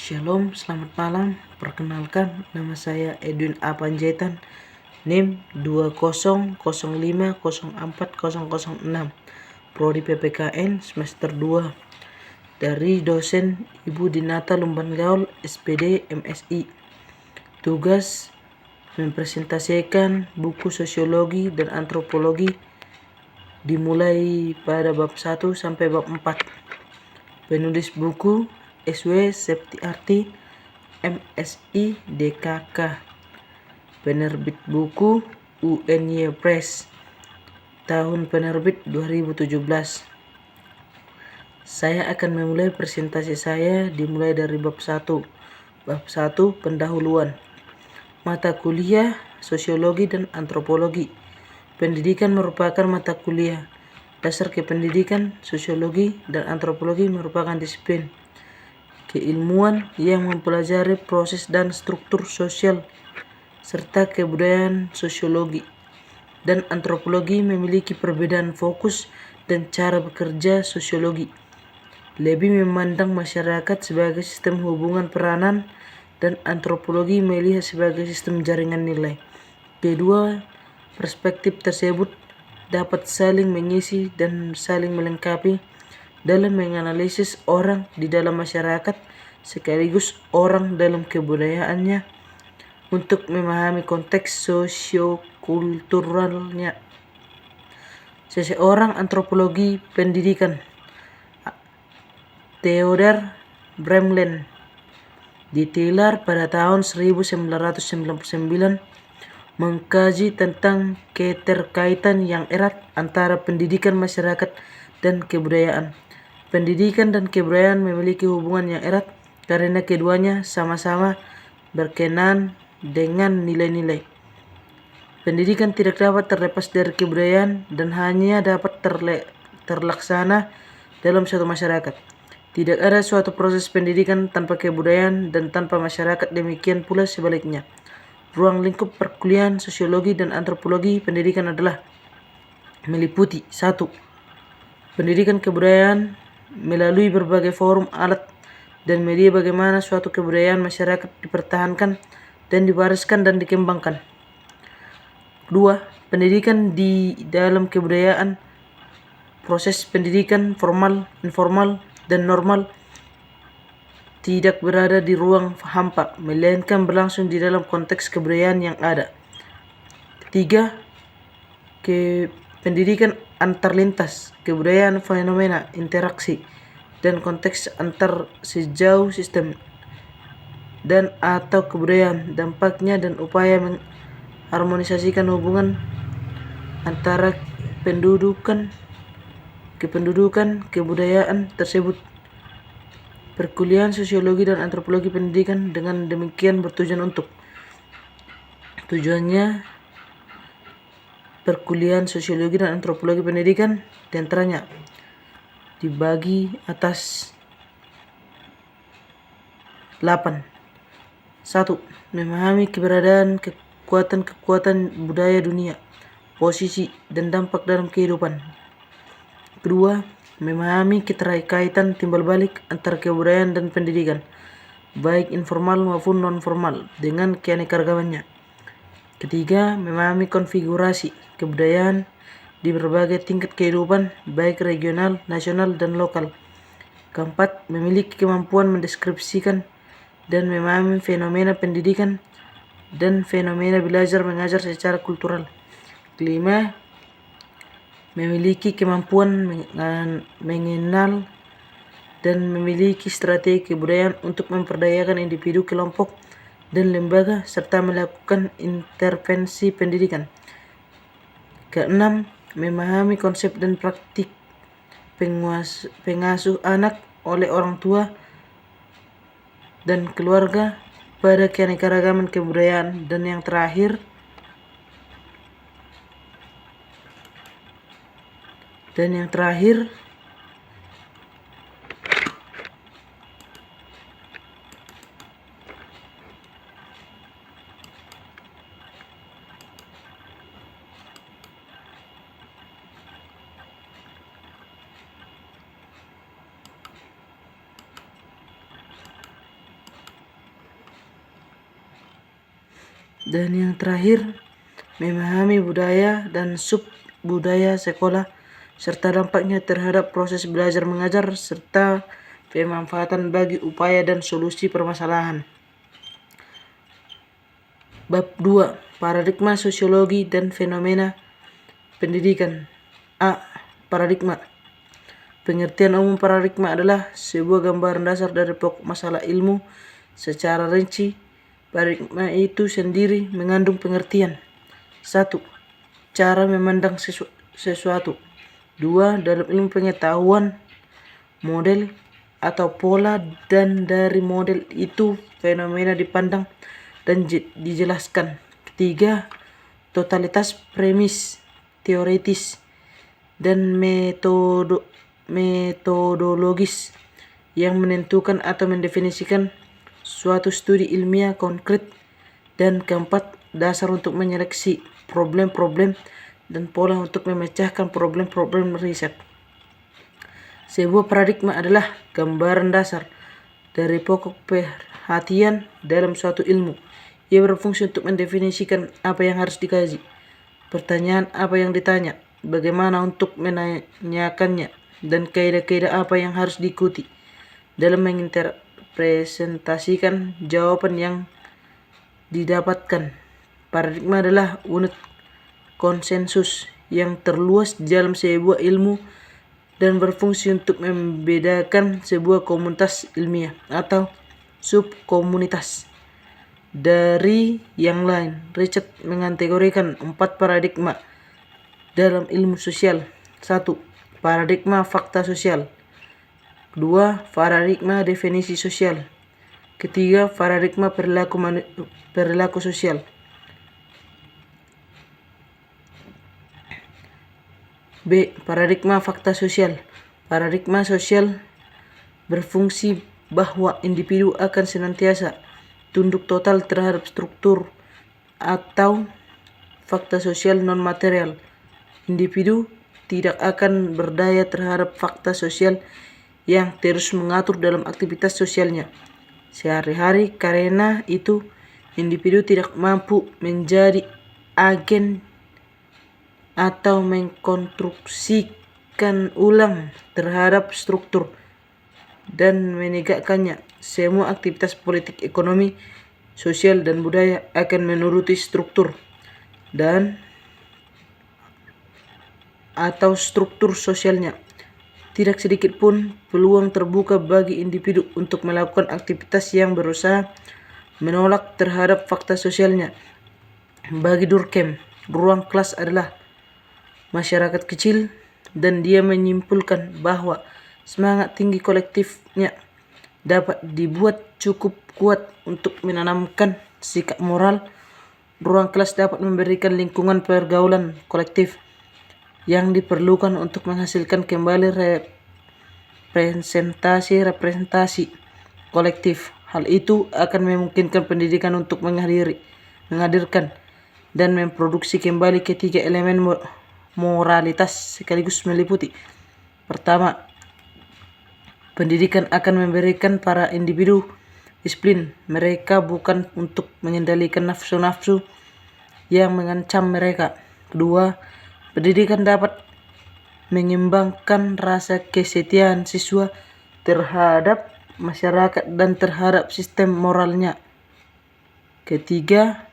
Shalom, selamat malam. Perkenalkan, nama saya Edwin A. Panjaitan, NIM 2005040006, Prodi PPKN semester 2, dari dosen Ibu Dinata Lumban Gaul, SPD MSI. Tugas mempresentasikan buku sosiologi dan antropologi dimulai pada bab 1 sampai bab 4. Penulis buku SW Septiarti MSI DKK. Penerbit buku UNY Press. Tahun penerbit 2017. Saya akan memulai presentasi saya dimulai dari bab 1. Bab 1 pendahuluan. Mata kuliah Sosiologi dan Antropologi. Pendidikan merupakan mata kuliah. Dasar kependidikan, sosiologi, dan antropologi merupakan disiplin keilmuan yang mempelajari proses dan struktur sosial serta kebudayaan. Sosiologi dan antropologi memiliki perbedaan fokus dan cara bekerja. Sosiologi lebih memandang masyarakat sebagai sistem hubungan peranan dan antropologi melihat sebagai sistem jaringan nilai. Kedua perspektif tersebut dapat saling mengisi dan saling melengkapi dalam menganalisis orang di dalam masyarakat sekaligus orang dalam kebudayaannya untuk memahami konteks sosiokulturalnya. Seseorang antropologi pendidikan Theodor Bremlen ditilar pada tahun 1999 mengkaji tentang keterkaitan yang erat antara pendidikan masyarakat dan kebudayaan. Pendidikan dan kebudayaan memiliki hubungan yang erat karena keduanya sama-sama berkenaan dengan nilai-nilai. Pendidikan tidak dapat terlepas dari kebudayaan dan hanya dapat terlaksana dalam suatu masyarakat. Tidak ada suatu proses pendidikan tanpa kebudayaan dan tanpa masyarakat, demikian pula sebaliknya. Ruang lingkup perkuliahan sosiologi dan antropologi pendidikan adalah meliputi 1. Pendidikan kebudayaan melalui berbagai forum, alat, dan media bagaimana suatu kebudayaan masyarakat dipertahankan dan diwariskan dan dikembangkan. 2. Pendidikan di dalam kebudayaan. Proses pendidikan formal, informal, dan normal tidak berada di ruang hampa, melainkan berlangsung di dalam konteks kebudayaan yang ada. 3. Pendidikan antar lintas, kebudayaan, fenomena, interaksi, dan konteks antar sejauh sistem dan atau kebudayaan, dampaknya dan upaya mengharmonisasikan hubungan antara kependudukan kebudayaan tersebut. Perkuliahan sosiologi dan antropologi pendidikan dengan demikian bertujuan untuk tujuannya perkuliahan sosiologi dan antropologi pendidikan diantaranya dibagi atas 8. 1. Memahami keberadaan kekuatan budaya dunia, posisi dan dampak dalam kehidupan. Kedua, memahami keterkaitan timbal balik antara kebudayaan dan pendidikan, baik informal maupun non-formal, dengan keanekaragamannya. Ketiga, memahami konfigurasi kebudayaan di berbagai tingkat kehidupan, baik regional, nasional, dan lokal. Keempat, memiliki kemampuan mendeskripsikan dan memahami fenomena pendidikan dan fenomena belajar mengajar secara kultural. Kelima, memiliki kemampuan mengenal dan memiliki strategi kebudayaan untuk memperdayakan individu, kelompok, dan lembaga serta melakukan intervensi pendidikan. Keenam, memahami konsep dan praktik pengasuh anak oleh orang tua dan keluarga pada keanekaragaman kebudayaan. Dan yang terakhir, Dan yang terakhir, memahami budaya dan sub-budaya sekolah serta dampaknya terhadap proses belajar mengajar serta pemanfaatan bagi upaya dan solusi permasalahan. Bab 2. Paradigma sosiologi dan fenomena pendidikan. A. Paradigma. Pengertian umum paradigma adalah sebuah gambaran dasar dari pokok masalah ilmu secara rinci. Paradigma itu sendiri mengandung pengertian. 1. Cara memandang sesuatu. 2. Dalam ilmu pengetahuan, model atau pola, dan dari model itu fenomena dipandang dan dijelaskan. 3. Totalitas premis, teoritis, dan metodologis yang menentukan atau mendefinisikan suatu studi ilmiah konkret. Dan 4. Dasar untuk menyeleksi problem-problem dan pola untuk memecahkan problem-problem riset. Sebuah paradigma adalah gambaran dasar dari pokok perhatian dalam suatu ilmu. Ia berfungsi untuk mendefinisikan apa yang harus dikaji, pertanyaan apa yang ditanya, bagaimana untuk menanyakannya, dan kaidah-kaidah apa yang harus diikuti dalam menginterpretasikan jawaban yang didapatkan. Paradigma adalah unit konsensus yang terluas di dalam sebuah ilmu dan berfungsi untuk membedakan sebuah komunitas ilmiah atau subkomunitas dari yang lain. Richard mengategorikan 4 paradigma dalam ilmu sosial. 1. Paradigma fakta sosial. 2. Paradigma definisi sosial. 3. Paradigma perilaku sosial. B. Paradigma fakta sosial. Paradigma sosial berfungsi bahwa individu akan senantiasa tunduk total terhadap struktur atau fakta sosial non-material. Individu tidak akan berdaya terhadap fakta sosial yang terus mengatur dalam aktivitas sosialnya sehari-hari. Karena itu, individu tidak mampu menjadi agen atau mengkonstruksikan ulang terhadap struktur dan menegakkannya. Semua aktivitas politik, ekonomi, sosial, dan budaya akan menuruti struktur dan atau struktur sosialnya. Tidak sedikit pun peluang terbuka bagi individu untuk melakukan aktivitas yang berusaha menolak terhadap fakta sosialnya. Bagi Durkheim, ruang kelas adalah masyarakat kecil, dan dia menyimpulkan bahwa semangat tinggi kolektifnya dapat dibuat cukup kuat untuk menanamkan sikap moral. Ruang kelas dapat memberikan lingkungan pergaulan kolektif yang diperlukan untuk menghasilkan kembali representasi kolektif. Hal itu akan memungkinkan pendidikan untuk menghadirkan dan memproduksi kembali ketiga elemen moralitas sekaligus meliputi. Pertama, pendidikan akan memberikan para individu disiplin mereka bukan untuk mengendalikan nafsu-nafsu yang mengancam mereka. Kedua, pendidikan dapat mengembangkan rasa kesetiaan siswa terhadap masyarakat dan terhadap sistem moralnya. Ketiga,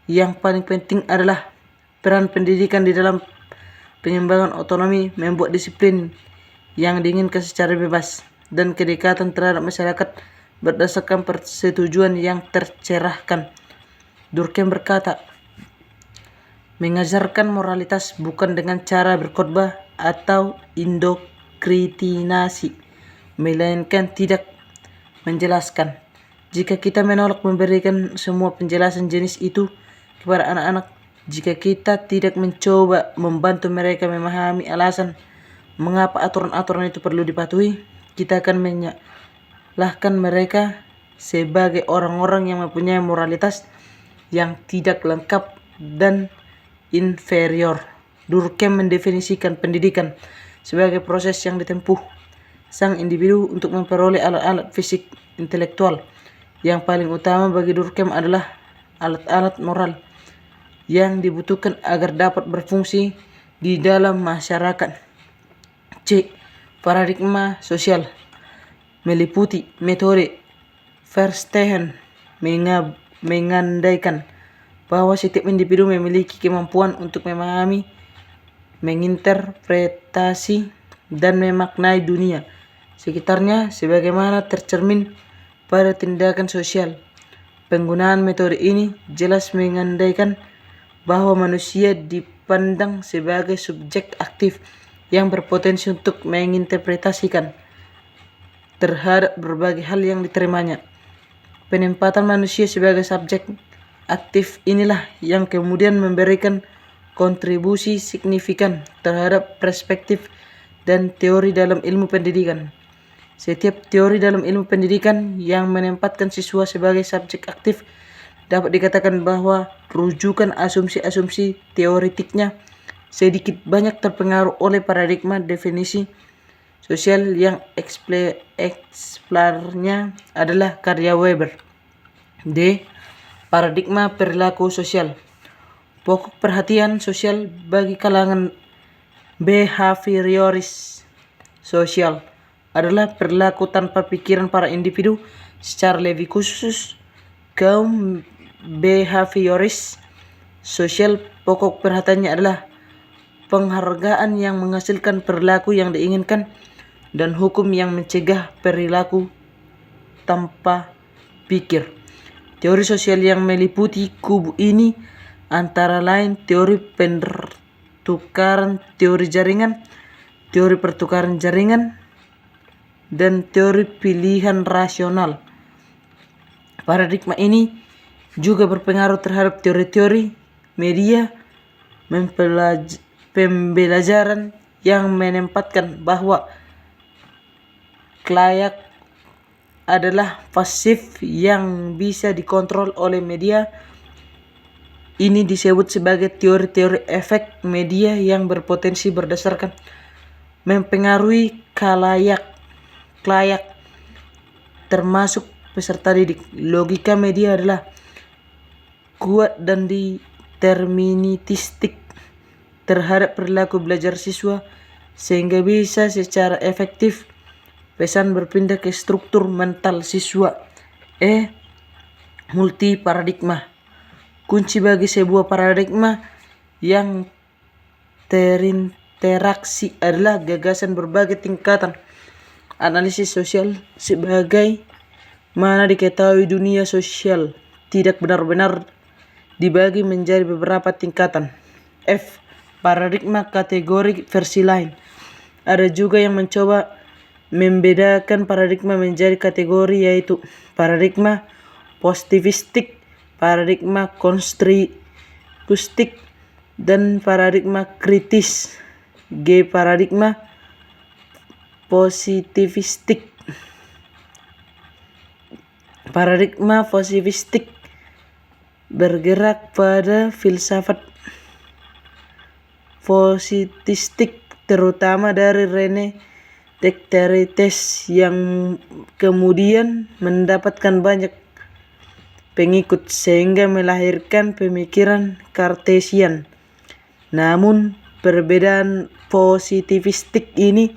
yang paling penting adalah peran pendidikan di dalam pengembangan otonomi, membuat disiplin yang diinginkan secara bebas, dan kedekatan terhadap masyarakat berdasarkan persetujuan yang tercerahkan. Durkheim berkata, mengajarkan moralitas bukan dengan cara berkhotbah atau indoktrinasi, melainkan tidak menjelaskan. Jika kita menolak memberikan semua penjelasan jenis itu kepada anak-anak, jika kita tidak mencoba membantu mereka memahami alasan mengapa aturan-aturan itu perlu dipatuhi, kita akan menyalahkan mereka sebagai orang-orang yang mempunyai moralitas yang tidak lengkap dan inferior. Durkheim mendefinisikan pendidikan sebagai proses yang ditempuh sang individu untuk memperoleh alat-alat fisik intelektual Yang paling utama bagi Durkheim adalah alat-alat moral yang dibutuhkan agar dapat berfungsi di dalam masyarakat. C. Paradigma sosial meliputi metode Verstehen mengandaikan bahwa setiap individu memiliki kemampuan untuk memahami, menginterpretasi, dan memaknai dunia sekitarnya sebagaimana tercermin pada tindakan sosial. Penggunaan metode ini jelas mengandaikan bahwa manusia dipandang sebagai subjek aktif yang berpotensi untuk menginterpretasikan terhadap berbagai hal yang diterimanya. Penempatan manusia sebagai subjek aktif inilah yang kemudian memberikan kontribusi signifikan terhadap perspektif dan teori dalam ilmu pendidikan. Setiap teori dalam ilmu pendidikan yang menempatkan siswa sebagai subjek aktif dapat dikatakan bahwa rujukan asumsi-asumsi teoretiknya sedikit banyak terpengaruh oleh paradigma definisi sosial yang eksemplarnya adalah karya Weber. D. Paradigma perilaku sosial. Pokok perhatian sosial bagi kalangan behavioris sosial adalah perilaku tanpa pikiran para individu, secara lebih khusus kaum behavioris sosial. Pokok perhatiannya adalah penghargaan yang menghasilkan perilaku yang diinginkan dan hukum yang mencegah perilaku tanpa pikir. Teori sosial yang meliputi kubu ini antara lain teori pertukaran teori jaringan, teori pertukaran jaringan, dan teori pilihan rasional. Paradigma ini juga berpengaruh terhadap teori-teori media pembelajaran yang menempatkan bahwa klayak adalah pasif yang bisa dikontrol oleh media. Ini disebut sebagai teori-teori efek media yang berpotensi berdasarkan mempengaruhi klayak, termasuk peserta didik. Logika media adalah kuat dan deterministik terhadap perilaku belajar siswa sehingga bisa secara efektif pesan berpindah ke struktur mental siswa. E. Multi paradigma. Kunci bagi sebuah paradigma yang terinteraksi adalah gagasan berbagai tingkatan. Analisis sosial sebagai mana diketahui dunia sosial tidak benar-benar dibagi menjadi beberapa tingkatan. F. Paradigma kategori versi lain. Ada juga yang mencoba membedakan paradigma menjadi kategori, yaitu paradigma positivistik, paradigma konstruktivistik, dan paradigma kritis. G. Paradigma positivistik. Paradigma positivistik bergerak pada filsafat positistik terutama dari Rene Descartes yang kemudian mendapatkan banyak pengikut sehingga melahirkan pemikiran Cartesian. Namun perbedaan positivistik ini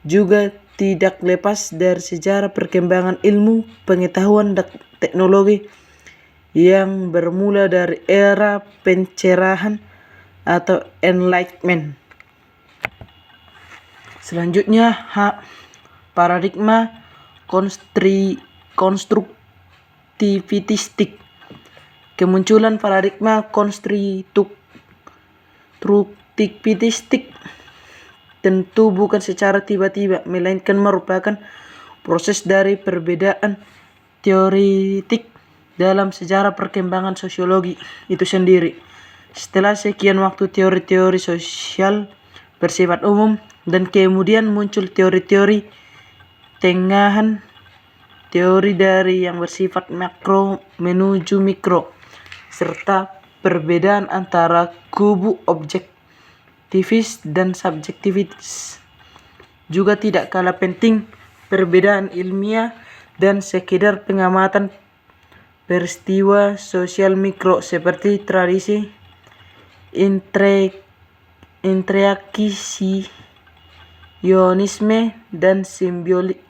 juga tidak lepas dari sejarah perkembangan ilmu pengetahuan dan teknologi yang bermula dari era pencerahan atau Enlightenment. Selanjutnya H. Paradigma konstruktivistik. Kemunculan paradigma konstruktivistik tentu bukan secara tiba-tiba, melainkan merupakan proses dari perbedaan teoretik dalam sejarah perkembangan sosiologi itu sendiri. Setelah sekian waktu teori-teori sosial bersifat umum dan kemudian muncul teori-teori tengahan, teori dari yang bersifat makro menuju mikro, serta perbedaan antara kubu objektivis dan subjektivis. Juga tidak kalah penting perbedaan ilmiah dan sekedar pengamatan peristiwa sosial mikro seperti tradisi, interaksisionisme, dan simbiolik.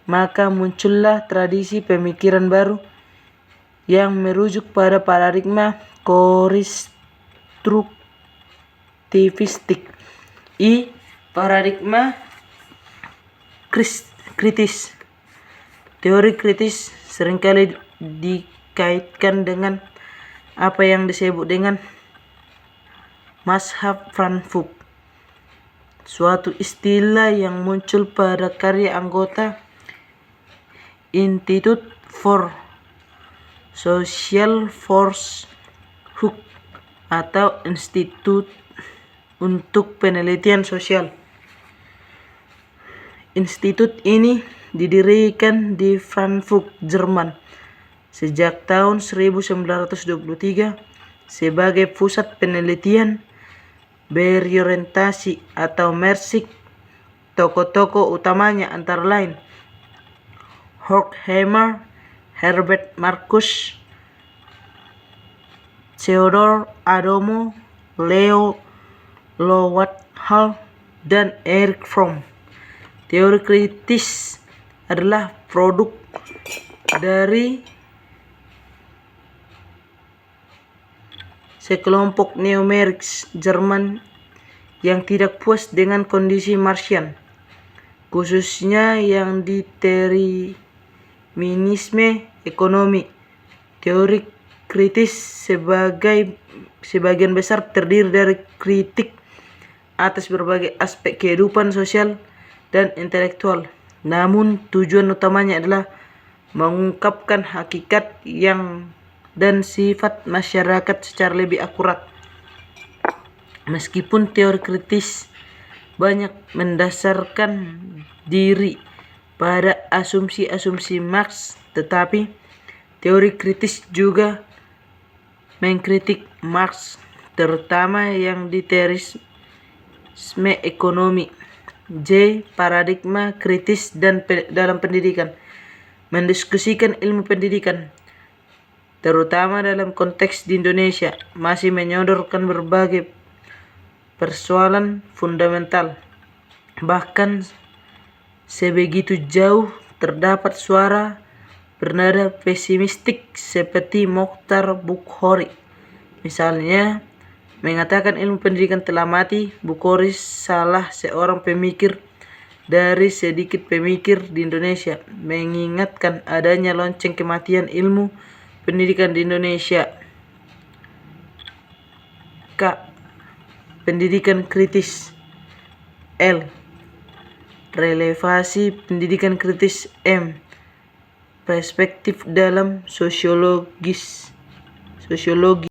Maka muncullah tradisi pemikiran baru yang merujuk pada paradigma konstruktivistik. Paradigma kritis. Teori kritis seringkali dikaitkan dengan apa yang disebut dengan mazhab Frankfurt, suatu istilah yang muncul pada karya anggota Institute for Social Forschung atau Institut untuk Penelitian Sosial. Institut ini didirikan di Frankfurt, Jerman sejak tahun 1923 sebagai pusat penelitian berorientasi atau Mersik. Tokoh-tokoh utamanya antara lain Horkheimer, Herbert Marcuse, Theodor Adorno, Leo Lowat Hall, dan Erich Fromm. Teori kritis adalah produk dari sekelompok neomarxis Jerman yang tidak puas dengan kondisi Marxian, khususnya yang determinisme ekonomi. Teori kritis sebagian besar terdiri dari kritik atas berbagai aspek kehidupan sosial dan intelektual, namun tujuan utamanya adalah mengungkapkan hakikat dan sifat masyarakat secara lebih akurat. Meskipun teori kritis banyak mendasarkan diri pada asumsi-asumsi Marx, tetapi teori kritis juga mengkritik Marx, terutama yang determinisme ekonomi. Paradigma kritis dalam pendidikan. Mendiskusikan ilmu pendidikan, terutama dalam konteks di Indonesia, masih menyodorkan berbagai persoalan fundamental. Bahkan sebegitu jauh terdapat suara bernada pesimistik seperti Mokhtar Bukhari, misalnya mengatakan ilmu pendidikan telah mati. Bukhari salah seorang pemikir dari sedikit pemikir di Indonesia mengingatkan adanya lonceng kematian ilmu pendidikan di Indonesia. Pendidikan kritis. Relevansi pendidikan kritis. Perspektif dalam sosiologi.